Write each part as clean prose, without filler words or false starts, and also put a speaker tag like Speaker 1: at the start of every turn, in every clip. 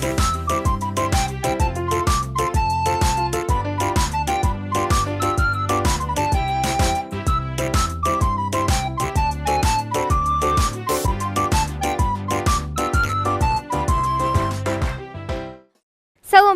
Speaker 1: салом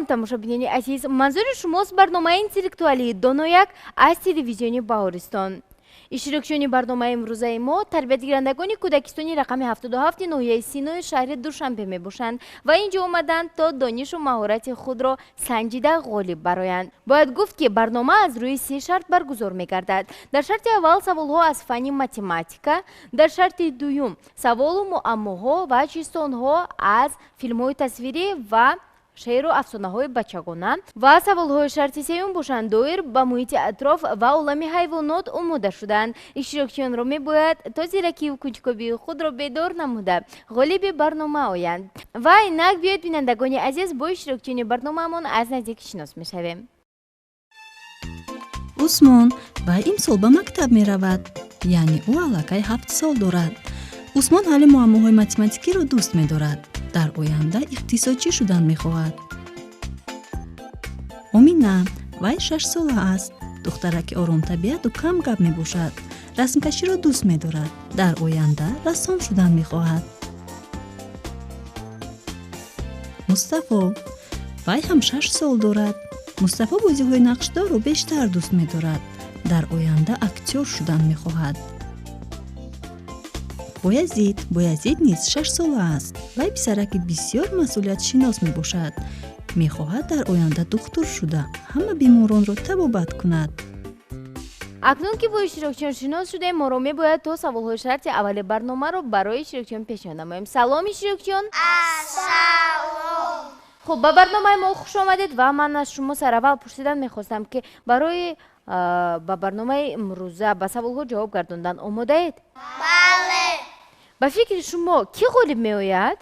Speaker 1: тамошобинони азиз, манзури шумост барномаи интеллектуалии донояк аз телевизиони Баҳористон. иштирокчиёни барномаи имрӯзаи мо тарбиятгирандагони кӯдакистони рақами 77 ноҳияи Синои шаҳри Душанбе мебошанд ва инҷо омаданд то донишу маҳорати худро санҷида ғолиб бароянд. Бояд гуфт ки барнома аз рӯи 3 шарт баргузор мегардад. Дар шарти аввал саволҳо аз фанни математика, дар шарти дуюм саволу муаммоҳо ва чистонҳо аз филмҳои тасвирӣ ва шеъру афсонаҳои бачагона ва саволҳои шарти сеюм бошанд доир ба муҳити атроф ва олами ҳайвонот омода шуданд. Иштирокчиёнро мебояд то зиракиву кунҷкобии худро бедор намуда ғолиби барнома оянд. Ва инак биёед бинандагони азиз бо иштирокчиёни барномаамон аз наздик шинос мешавем.
Speaker 2: усмон вай имсол ба мактаб меравад, яъне ӯ аллакай 7 сол дорад. усмон ҳалли муаммоҳои математикиро дӯст медорад. дар оянда иқтисодчӣ шудан мехоҳад. омина вай 6 сола аст. духтараки оромтабиату кам гап мебошад. расмкаширо дӯст медорад. дар оянда рассом шудан мехоҳад. мустафо вай ҳам 6 сол дорад. мустафо бозиҳои нақшдорро бештар дӯст медорад. дар оянда актёр шудан мехоҳад. боязид низ 6 сола аст. вай писараки бисёр масъулиятшинос мебошад. мехоҳад дар оянда духтур шуда ҳама беморонро табобат кунад.
Speaker 1: акнун ки бо иштирокчиён шинос шудаем, моро мебояд то саволҳои шарти аввали барномаро барои иштирокчиён пешниҳод намоем. салом иштирокчиён.
Speaker 3: Ассалом.
Speaker 1: хуб, ба барномаи мо хуш омадед ва ман аз шумо сараввал пурсидан мехостам ки барои ба барномаи имрӯза ба саволҳо ҷавоб гардондан омодаед?
Speaker 3: Бале.
Speaker 1: ба фикри шумо кӣ ғолиб меояд?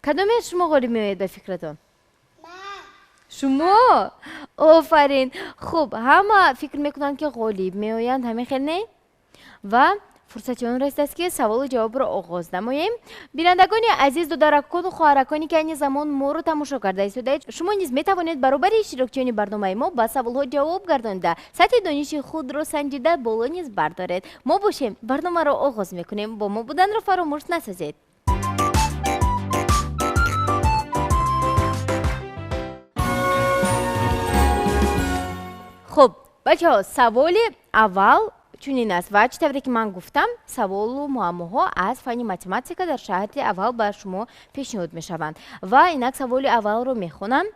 Speaker 1: кадоме аз шумо ғолиб меояд ба фикратон? шумо? офарин. хуб, ҳама фикр мекунанд ки ғолиб меоянд, ҳамин хел не? ва фурсати он расидаст ки саволу ҷавобро оғоз намоем. бинандагони азиз, додаракону хоҳаракони ки айни замон моро тамошо карда истодаед, шумо низ метавонед баробари иштирокчиёни барномаи мо ба саволҳо ҷавоб гардонида сатҳи дониши худро санҷида боло низ бардоред. мо бошем, барномаро оғоз мекунем. бо мо буданро фаромӯш насозед. хуб, бачаҳо, саволи аввал чунин аст ва чӣ тавре ки ман гуфтам, саволу муаммоҳо аз фанни математика дар шарти аввал ба шумо пешниҳод мешаванд. ва инак саволи аввалро мехонам.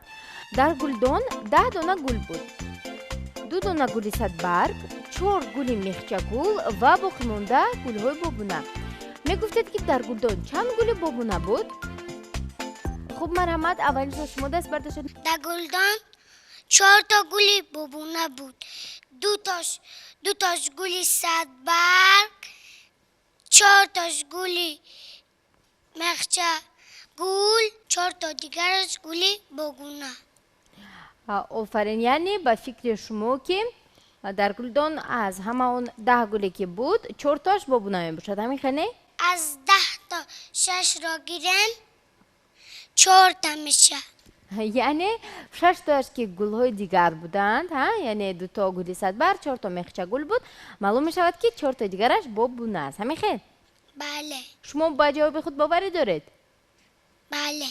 Speaker 1: дар гулдон 10 дона гул буд. 2 дона гули садбарг, 4 гули мехчагул ва боқимонда гулҳои бобуна. мегуфтед ки дар гулдон чанд гули бобуна буд? хуб, марҳамат, аввалинҷо шумо даст бардоштед.
Speaker 3: Дар гулдон 4 та гули бобуна буд. Ду таш гули садбарг, 4 таш гули мехчагул, 4 та дигараш гули бобуна.
Speaker 1: офарин, яъне ба фикри шумо ки дар гулдон аз ҳама он 10 гуле ки буд, 4 таш бобуна мебошад, ҳамин хел не?
Speaker 3: аз 10 та 6ро гирем 4 та меша.
Speaker 1: яъне 6 тоаш ки гулҳои дигар буданд, яъне 2 то гули садбарг, 4 то мехчагул буд, маълум мешавад ки 4 то дигараш бобуна аст, ҳамин хел?
Speaker 3: бале.
Speaker 1: шумо ба ҷавоби худ боварӣ доред?
Speaker 3: бале.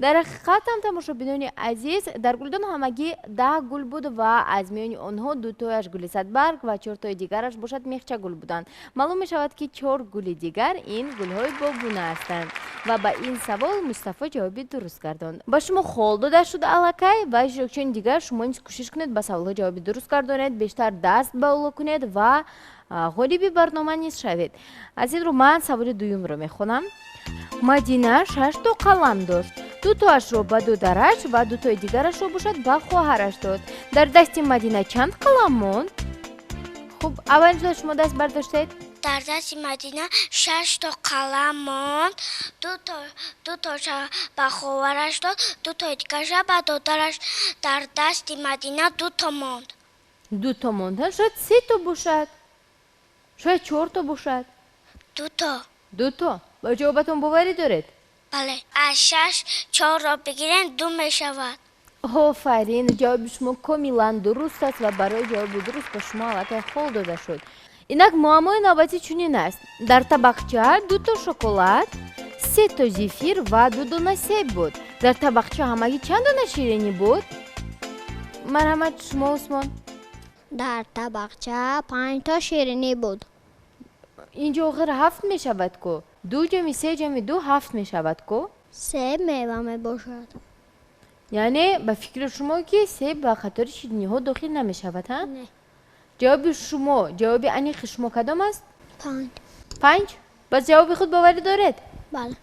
Speaker 1: дар ҳақиқат ҳам тамошобинони азиз, дар гулдон ҳамагӣ 10 гул буд ва аз миёни онҳо 2 тояш гули садбарг ва 4 тои дигараш бошад мехчагул буданд. маълум мешавад ки 4 гули дигар ин гулҳои бобуна ҳастанд. ва ба ин савол Мустафо ҷавоби дуруст гардонд. ба шумо хол дода шуд аллакай ва иштирокчиёни дигар шумо низ кӯшиш кунед ба саволҳо ҷавоби дуруст гардонед, бештар даст ба уло кунед ва ғолиби барнома низ шавед. аз ин рӯ ман саволи дуюмро мехонам. Мадина 6 то қалам дошт. 2 тоашро ба додараш ва 2 тои дигарашро бошад ба хоҳараш дод. дар дасти Мадина чанд қалам монд? хуб, аввалинҷо шумо даст бардоштед.
Speaker 3: дар дасти Мадина 6 та қалам монд. 2 тоша ба хоҳараш дод, 2 тои дигараша ба додараш. дар дасти Мадина 2 та монд.
Speaker 1: 2 то монд, шояд 3 то бошад, шояд 4 то бошад.
Speaker 3: 2 та.
Speaker 1: 2 то. ба ҷавобатон боварӣ доред?
Speaker 3: бале аз 6-4 бигирен 2 мешавад.
Speaker 1: офарин, ҷавоби шумо комилан дуруст аст ва барои ҷавоби дуруст ба шумо аллакай хол дода шуд. Инак муаммои навбатӣ чунин аст. Дар табақча 2 то шоколад, 3 то зефир ва 2 дона себ буд. Дар табақча ҳамагӣ чанд дона ширинӣ буд? Марҳамат, шумо Усмон.
Speaker 4: дар табақча 5 то ширинӣ буд.
Speaker 1: Инҷо охир 7 мешавад ку. 2 ҷамъи 3 ҷамъи 2 7 мешавад ку.
Speaker 4: Себ мева мебошад.
Speaker 1: Яъне ба фикри шумо ки себ ба қатори шириниҳо дохил намешавад, ҳа?
Speaker 4: Не.
Speaker 1: ҷавоби шумо, ҷавоби аниқи шумо кадом аст?
Speaker 4: 5.
Speaker 1: 5? Бас ҷавоби худ боварӣ доред?
Speaker 4: бале.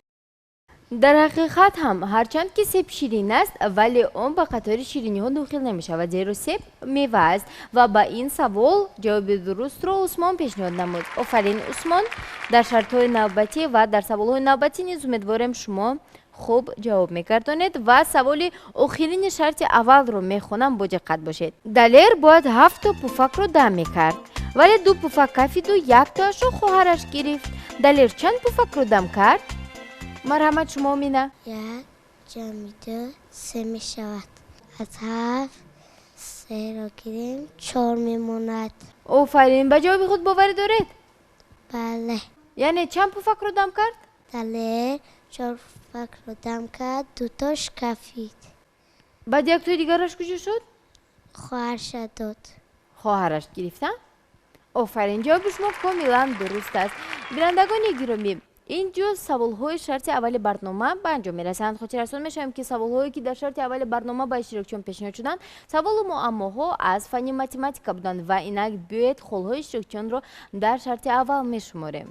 Speaker 1: дар ҳақиқат ҳам ҳарчанд ки себ ширин аст, вале он ба қатори шириниҳо дохил намешавад, зеро себ мева аст ва ба ин савол ҷавоби дурустро Усмон пешниҳод намуд. Офарин Усмон. Дар шартҳои навбатӣ ва дар саволҳои навбатӣ низ умедворем шумо хуб ҷавоб мегардонед ва саволи охирини шарти аввалро мехонам, бо диққат бошед. Далер бояд 7 то пуфакро дам мекард, вале 2 пуфак кафиду 1 тоашро хоҳараш гирифт. Далер чанд пуфакро дам кард? Марҳамат, шумо Мина.
Speaker 4: 1 ҷамъи 2 3 мешавад. аз 7 3-ро гирем 4 мемонад.
Speaker 1: офарин, ба ҷавоби худ боварӣ доред?
Speaker 4: бале.
Speaker 1: Яъне чанд пуфакро дам кард?
Speaker 4: далер 4 пуфакро дам кард, 2 тош кафид.
Speaker 1: баъд яктои дигараш куҷо шуд?
Speaker 4: хоҳарша дод.
Speaker 1: хоҳараш гирифта? офарин, ҷавоби шумо комилан дуруст аст. бинандагони гиромӣ, ин ҷуз саволҳои шарти аввали барнома ба анҷом мерасанд. хотиррасон мешавем ки саволҳое ки дар шарти аввали барнома ба иштирокчиён пешниҳод шуданд саволу муаммоҳо аз фанни математика буданд ва инак биёед холҳои иштирокчиёнро дар шарти аввал мешуморем.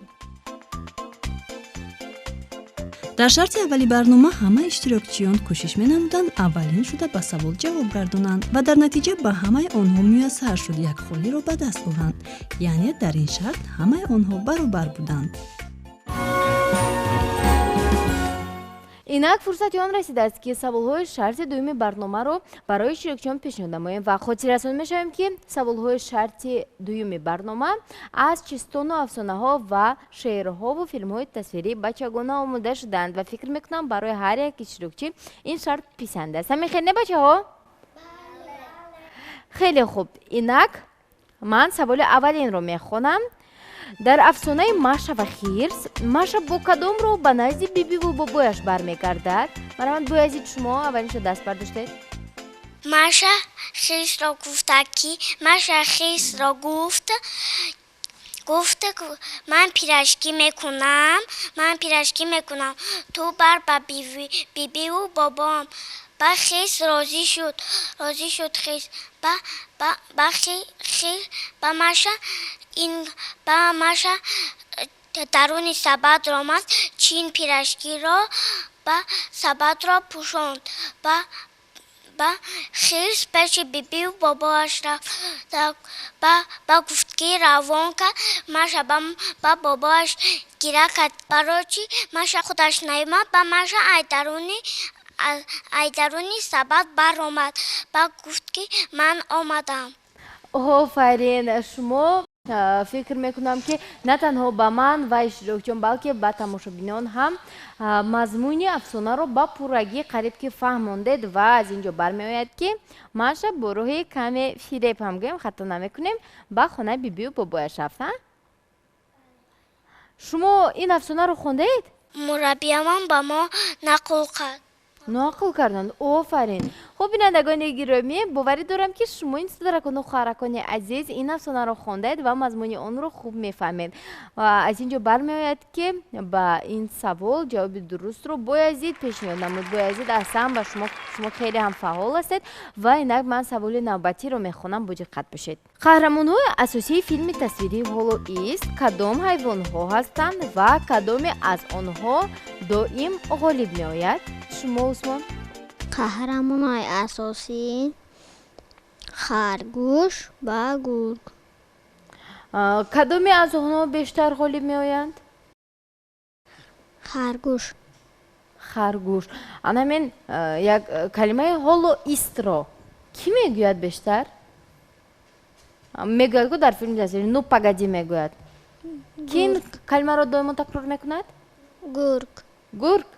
Speaker 2: дар шарти аввали барнома ҳама иштирокчиён кӯшиш менамуданд аввалин шуда ба савол ҷавоб гардонанд ва дар натиҷа ба ҳамаи онҳо муяссар шуд як холиро ба даст оранд. яъне дар ин шарт ҳамаи онҳо баробар буданд.
Speaker 1: инак фурсати он расидааст ки саволҳои шарти дуюми барномаро барои иштирокчиён пешниҳод намоем ва хотиррасон мешавем ки саволҳои шарти дуюми барнома аз чистону афсонаҳо ва шеърҳову филмҳои тасвирӣ бачагона омода шудаанд ва фикр мекунам барои ҳар як иштирокчӣ ин шарт писанд аст. ҳамин хел не бачаҳо? хеле хуб. инак ман саволи аввалинро мехонам. дар афсонаи Маша ва Хирс, Маша бо кадом роҳ ба назди бибиву бобояш бармегардад? Марҳамат, Боязид, шумо аввалиншо даст бардоштед.
Speaker 3: Маша Хирсро гуфта ки Хирсро гуфт ман пирашкӣ мекунам ту бар ба бибиву бобоам. ба Хирс розӣ шуд Хирс. ба Маша даруни сабадро омад, чин пирашкиро ба сабадро пӯшонд. ба Хирс пеши бибиву бобоаш рафт. ба гуфт ки равон кард. Маша ба бобоаш гира кард. барои чӣ Маша худаш наомад? ба Маша айдаруни сабад баромад. ба гуфт ки ман омадам.
Speaker 1: офарин, шумо фикр мекунам ки на танҳо ба ман ва иштирокчиён, балки ба тамошобинон ҳам мазмуни афсонаро ба пуррагӣ қариб ки фаҳмондед ва аз ин ҷо бармеояд ки Маша бо роҳи каме фиреб ҳам гӯем, хато намекунем, ба хонаи бибию бобояш рафта. шумо ин афсонаро хондаед?
Speaker 3: мураббиямон ба мо нақл кард.
Speaker 1: нақл карданд. офарин. хуб, бинандагони гиромӣ, боварӣ дорам ки шумо инстидоракону хоҳаракони азиз ин афсонаро хондаед ва мазмуни онро хуб мефаҳмед. аз ин ҷо бармеояд ки ба ин савол ҷавоби дурустро Боязид пешниҳод намуд. Боязид, аслан ба шумо хеле ҳам фаъол ҳастед ва инак ман саволи навбатиро мехонам, бо диққат бошед. қаҳрамонҳои асосии филми тасвирии ҳолоист кадом ҳайвонҳо ҳастанд ва кадоме аз онҳо доим ғолиб меояд? шумо Усмон.
Speaker 4: қаҳрамонҳои асосӣ харгӯш ва гург.
Speaker 1: кадоме аз онҳо бештар ғолиб меоянд? харгӯш. анамин як калимаи ҳолоистро кӣ мегӯяд бештар? мегӯяд ку дар филми тасвири ну пагади мегӯяд. ки ин калимаро доимо такрор мекунад?
Speaker 4: гург.
Speaker 1: гург.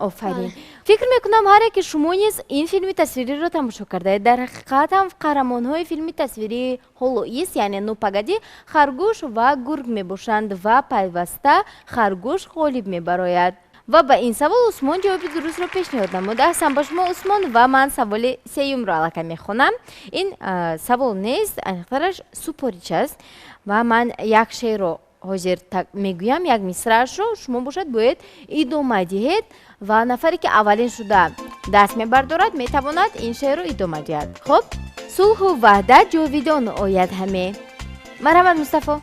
Speaker 1: آفرین. فکر میکنم هر یک شما نیز این فیلم تصویری را تماشا کرده اید. در حقیقت هم قهرمان های فیلم تصویری هولوئیس یعنی نوپگدی خرگوش و گرگ می باشند و پیوسته خرگوش غالب می براید. و به این سوال عثمان جواب درست را پیشنهاد نموده. هستم با شما عثمان و من سوال سیوم را علکه می خونم. این سوال نیست، انقدرش سوپریچ است و من یک شعر را حاضر میگویم، یک مصرعش رو شما باشد باید ادامه دهید و نفری که اولین شده دست میبردارد میتواند این شعر رو ادامه دهد. خب صلح و وحدت جاویدان آید همه. مرحمت مصطفی.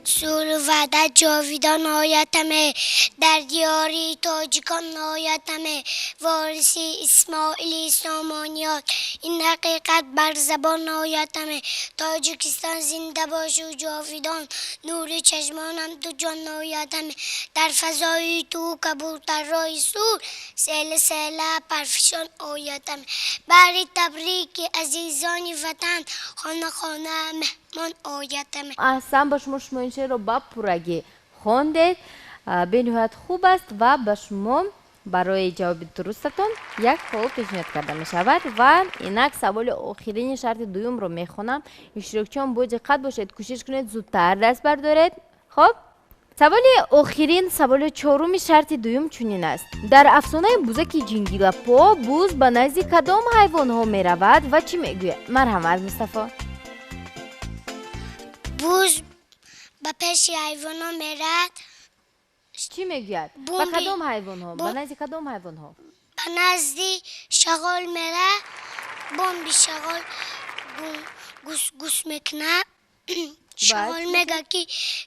Speaker 3: صلح و وحدت جاویدان آید همه، در دیاری تاجیکان آید همه، وارثی اسماعیلی سامانیات این حقیقت بر زبان آید همه. تاجیکستان زنده باش و جاویدان، نور چشمانم تو جان آید همه. در فضای تو کبوتر رای سور، سیل سیل پرفشان آید همه. بر تبریک عزیزان وطن، خانه خانه مهمان آید همه.
Speaker 1: احسن با شما این شعر رو با پورگی خوندید، به نهایت خوب است و به شما برای جواب درستتون یک سوال پیشنهاد کرده می شود و اینک سوال آخرین شرط دوم رو می خونم. اشتراکچیان با دقت باشید، کوشش کنید زودتر دست بردارید. خب سوال آخرین، سوال چهارم شرط دوم چنین است: در افسانه بوزک جنگیلپا بوز به نزد کدام حیوان ها می رود و چی می گوید؟ مرحمت مصطفی.
Speaker 3: بوز به پیش حیوان ها میرد.
Speaker 1: چی میگوید؟ به کدام حیوان ها؟ به نزد کدام حیوان ها؟
Speaker 3: به نزد شغال میره. بمبی شغال گوس میکنه. شغال میگه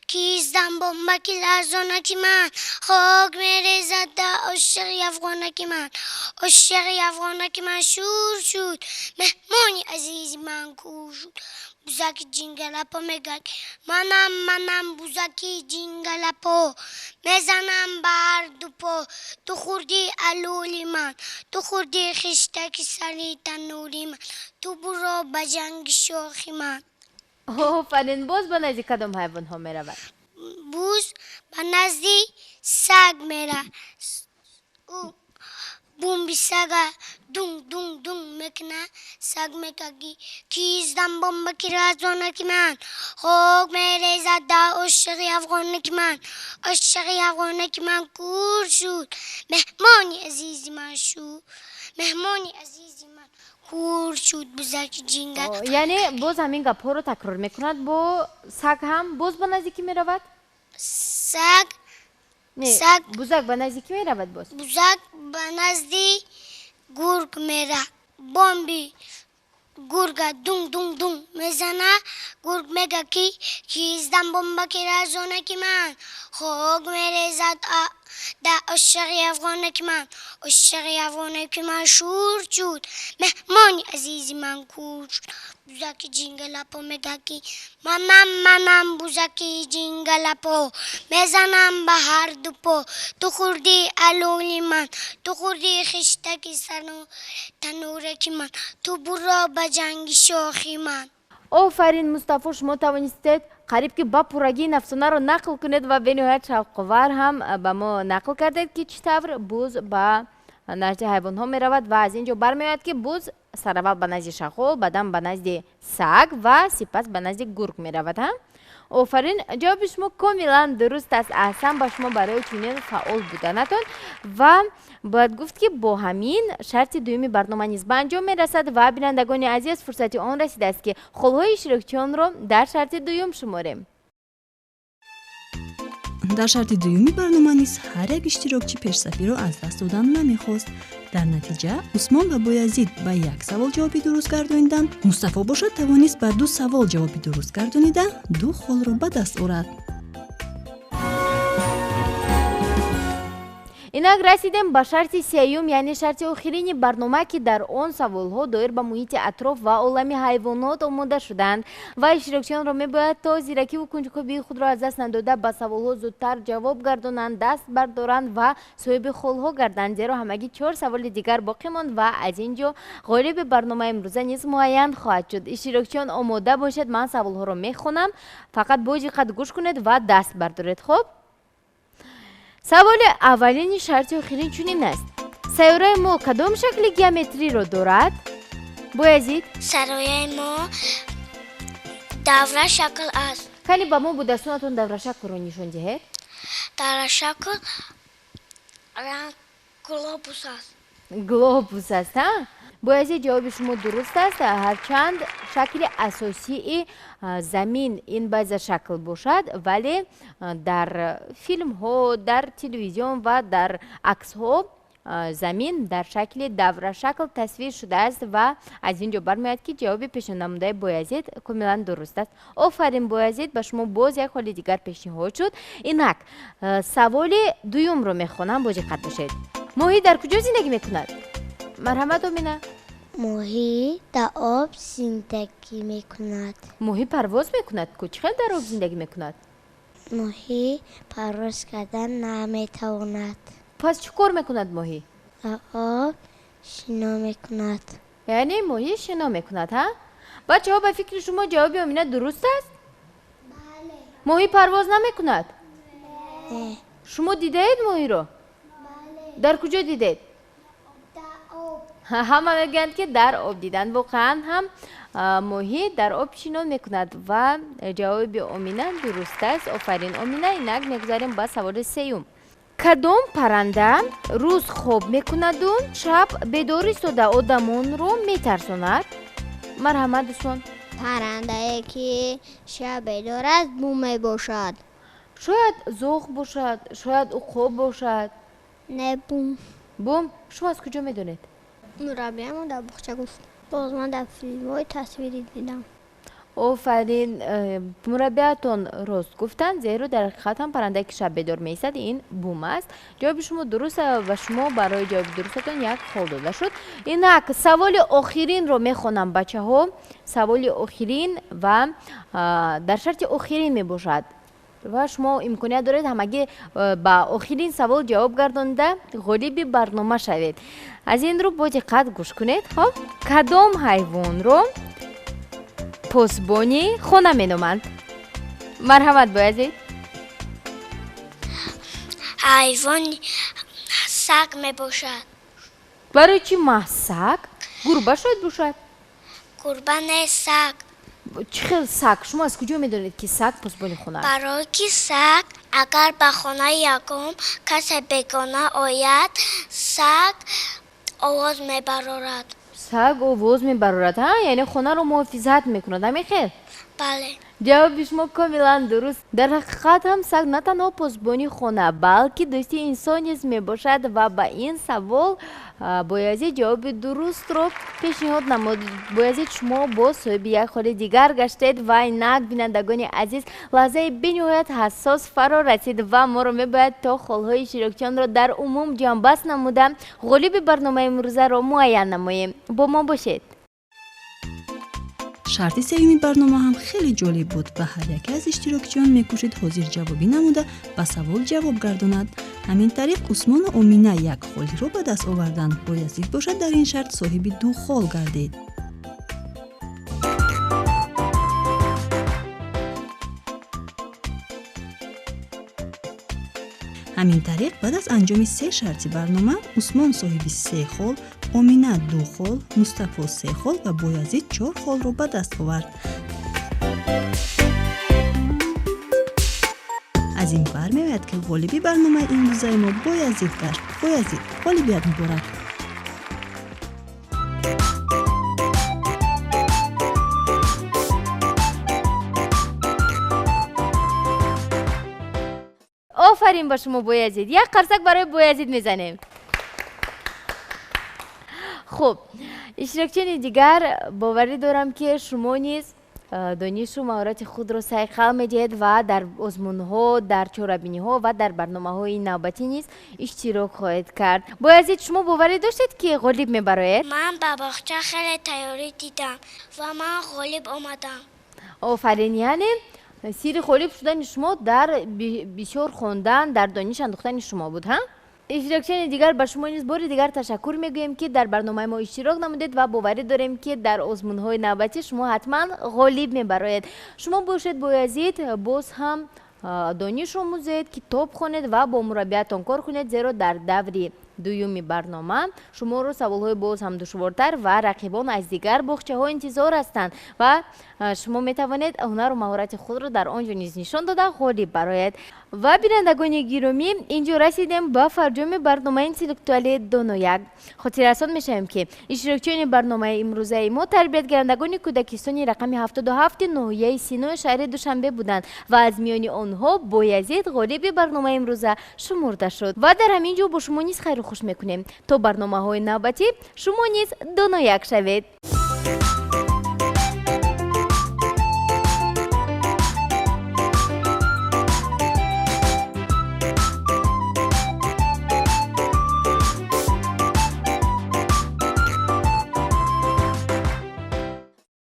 Speaker 3: که ایزدم بمبه که لرزانه که من، خاک میریزد در عاشق افغانه که من، عاشق افغانه که من شور شد، مهمانی عزیزی من کور شد. بوزک جنگلپا میگه منم بوزکی جنگلپا، میزنم بر دو پا، تو خوردی علولی من، تو خوردی خشتک سری تنوری من، تو برو به جنگ شاخی من.
Speaker 1: آفرین. باز به نزد کدام حیوان ها می رود؟
Speaker 3: بوز به نزد سگ میره. او بومبی سگه دونگ دونگ دونگ میکنه. سگ میگه که ایزدم بمبه که رازانه که من، خاک میریزد در عاشق افغانه که من، عاشق افغانه که من کور شد، مهمانی عزیزی من شد، مهمانی عزیزی من کور شد. بوزک جنگل
Speaker 1: یعنی باز همین گپ ها رو تکرار میکند. با سگ هم باز به نزدیکی می رود؟
Speaker 3: سگ
Speaker 1: بوزک به نزدیکی می رود. باز
Speaker 3: بوزک به نزدی گرگ میره. بمبی گرگ دونگ دونگ دونگ میزنه. گرگ میگه که ایزدم بمبه که رازانه که من، خاک میریزد در عاشق افغانه که من، عاشق افغانه که من شور شد، مهمانی عزیزی من کور شد. بوزک جنگلپا میگه که منم بوزک جنگلپا، میزنم به هر دو پا، تو خوردی علولی من، تو خوردی خشتک تنوره که من، تو برو به جنگ شاخی من.
Speaker 1: آفرین مصطفی، شما توانستید قریب که با پورگی افسانه رو نقل کنید و به نهایت شوق‌آور هم به ما نقل کردید که چطور بوز به نزد حیوان ها می رود و از اینجا برمیاد که بوز سر اول به نزد شغال، بعدم به نزد سگ و سپس به نزد گرگ می رود. آفرین، جواب شما کاملا درست است. احسن با شما برای چنین فعال بودنتون و باید گفت که با همین شرط دومی برنامه نیز به انجام می رسد و بینندگان عزیز فرصتی آن رسیده است که خلهای اشتراکچیان رو در شرط دوم شماریم.
Speaker 2: در شرط دومی برنامه نیز هر یک اشتراکچی پیش‌صفی را از دست دادن نمیخواست. در نتیجه عثمان و بایزید به یک سوال جوابی درست گردانیدند. مصطفی باشد توانست به 2 سوال جوابی درست گردانیده 2 خل را به دست آورد.
Speaker 1: اینک رسیدیم به شرط سیوم یعنی شرط آخرین برنامه که در آن سوالها دایر به محیط اطراف و عالم حیوانات آماده شدند و اشتراکچیان را میباید تا زیرکی و کنجکاوی خود را از دست نداده به سوالها زودتر جواب گردانند، دست بردارند و صاحب خلها گردند، زیرا همگی 4 سوال دیگر باقی ماند و از اینجا غالب برنامه امروزه نیز معین خواهد شد. اشتراکچیان آماده باشید، من سوالها را میخونم، فقط با دقت گوش کنید و دست بردارید. خب саволи аввалини шарти охирин чунин аст. сайёраи мо кадом шакли геометриро дорад? боязид
Speaker 3: سرایه ما دوره شکل است.
Speaker 1: кани ба мо бо дастонатон даврашаклро нишон диҳед.
Speaker 3: دوره شکل رنگ گلوبوس است.
Speaker 1: глобус аст боязид ҷавоби шумо дуруст аст, ҳарчанд шакли асосии замин ин баъза шакл бошад, вале дар филмҳо, дар телевизион ва дар аксҳо замин дар шакли даврашакл тасвир шудааст ва аз ин ҷо бармеояд ки ҷавоби пешнамудаи боязид комилан дуруст аст. офарин боязид, ба шумо боз як ҳоли дигар пешниҳод шуд. инак саволи дуюмро мехонам, бо диққат бошед. моҳӣ дар куҷо зиндагӣ мекунад? марҳамат омина.
Speaker 4: моҳӣ дар об зиндагӣ мекунад.
Speaker 1: моҳӣ парвоз мекунад ку? чӣ хел дар об зиндагӣ мекунад?
Speaker 4: моҳӣ парвоз кардан наметавонад.
Speaker 1: пас чӣ кор мекунад моҳӣ?
Speaker 4: дар об шино мекунад.
Speaker 1: яъне моҳӣ шино мекунад. бачаҳо, ба фикри шумо ҷавоби омина дуруст аст? моҳӣ парвоз намекунад?
Speaker 4: не.
Speaker 1: шумо дидаед моҳиро? дар куҷо дидед? ҳама мегӯянд ки дар об диданд. воқеан ҳам моҳӣ дар об шино мекунад ва ҷавоби омина дуруст аст. офарин омина. инак мегузарем ба саволи сеюм. кадом парранда рӯз хоб мекунаду шаб бедор истода одамонро метарсонад? марҳамат дӯстон.
Speaker 4: паррандае ки шаб бедор аст бум мебошад.
Speaker 1: шояд зоғ бошад, шояд уқоб бошад.
Speaker 4: не бум.
Speaker 1: бум? шумо аз куҷо медонед?
Speaker 4: мураббиамон дар боғча гуфт. боз ман дар филмҳои тасвирӣ дидам.
Speaker 1: офарин, мураббиатон рост гуфтанд, зеро дар ҳақиқат ҳам паррандае ки шаб бедор меистад ин бум аст. ҷавоби шумо дуруст ва шумо барои ҷавоби дурустатон як хол дода шуд. инак саволи охиринро мехонам бачаҳо. саволи охирин ва дар шарти охирин мебошад ва шумо имконият доред ҳамагӣ ба охирин савол ҷавоб гардонида ғолиби барнома шавед. аз ин рӯ бо диққат гӯш кунед. хоб кадом ҳайвонро посбони хона меноманд? марҳамат боязид.
Speaker 3: حیوان سگ میباشد.
Speaker 1: барои чӣ маҳсак? гурба шояд бошад.
Speaker 3: گربه نه سگ.
Speaker 1: чӣ хел саг? шумо аз куҷо медонед ки саг посбони хона аст?
Speaker 3: برای که سگ اگر به خانه یکم کسی بگانه آید سگ آواز میبرارد.
Speaker 1: саг овоз мебарорад, яъне хонаро муҳофизат мекунад. ҳамин хел?
Speaker 3: بله.
Speaker 1: ҷавоби шумо комилан дуруст. дар ҳақиқат ҳам саг на танҳо посбони хона, балки дӯсти инсон низ мебошад ва ба ин савол боязид ҷавоби дурустро пешниҳод намуд. боязид шумо боз соҳиби як холи дигар гаштед ва инак бинандагони азиз лаҳзаи бениҳоят ҳассос фаро расид ва моро мебояд то холҳои иштирокчиёнро дар умум ҷамъбаст намуда ғолиби барномаи имрӯзаро муайян намоем. бо мо бошед.
Speaker 2: шарти сеюми барнома ҳам хеле ҷолиб буд ва ҳар яке аз иштирокчиён мекӯшид ҳозирҷавобӣ намуда ба савол ҷавоб гардонад. ҳамин тариқ усмону омина як холиро ба даст оварданд. боязид бошад дар ин шарт соҳиби ду хол гардид. ҳамин тариқ баъд аз анҷоми се шарти барнома усмон соҳиби се хол, омина ду хол, мустафо се хол ва боязид 4 холро ба даст овард. аз ин бармеояд ки ғолиби барномаи имрӯзаи мо боязид гашт. боязид, ғолибият муборак.
Speaker 1: офарин ба шумо боязид. як қарсак барои боязид мезанем. хуб, иштирокчиёни дигар, боварӣ дорам ки шумо низ донишу маҳорати худро сайқал медиҳед ва дар озмунҳо, дар чорабиниҳо ва дар барномаҳои навбатӣ низ иштирок хоҳед кард. боязид, шумо боварӣ доштед ки ғолиб мебароед?
Speaker 3: من به باغچه خیلی تیاری دیدم و من غالب آمدم.
Speaker 1: офарин, яъне сирри ғолиб шудани шумо дар бисёр хондан, дар дониш андохтани шумо буд. иштирокчиёни дигар, ба шумо низ бори дигар ташаккур мегӯем ки дар барномаи мо иштирок намудед ва боварӣ дорем ки дар озмунҳои навбатӣ шумо ҳатман ғолиб мебароед. шумо бошед боязид, боз ҳам дониш омӯзед, китоб хонед ва бо мураббиятон кор кунед, зеро дар даври дуюми барнома шуморо саволҳои боз ҳам душвортар ва рақибон аз дигар боғчаҳо интизор ҳастанд ва шумо метавонед ҳунару маҳорати худро дар он ҷо низ нишон дода ғолиб бароед. ва бинандагони гиромӣ, инҷо расидем ба фарҷоми барномаи интеллектуалии Донояк. Хотиррасон мешавем ки иштирокчиёни барномаи имрӯзаи мо тарбиятгарандагони кӯдакистони рақами 77 ноҳияи Синой шаҳри Душанбе буданд ва аз миёни онҳо Боязид ғолиби барномаи имрӯза шумурда шуд. ва дар ҳамин ҷо бо шумо низ хайру хуш мекунем то барномаҳои навбатӣ шумо низ донояк шавед.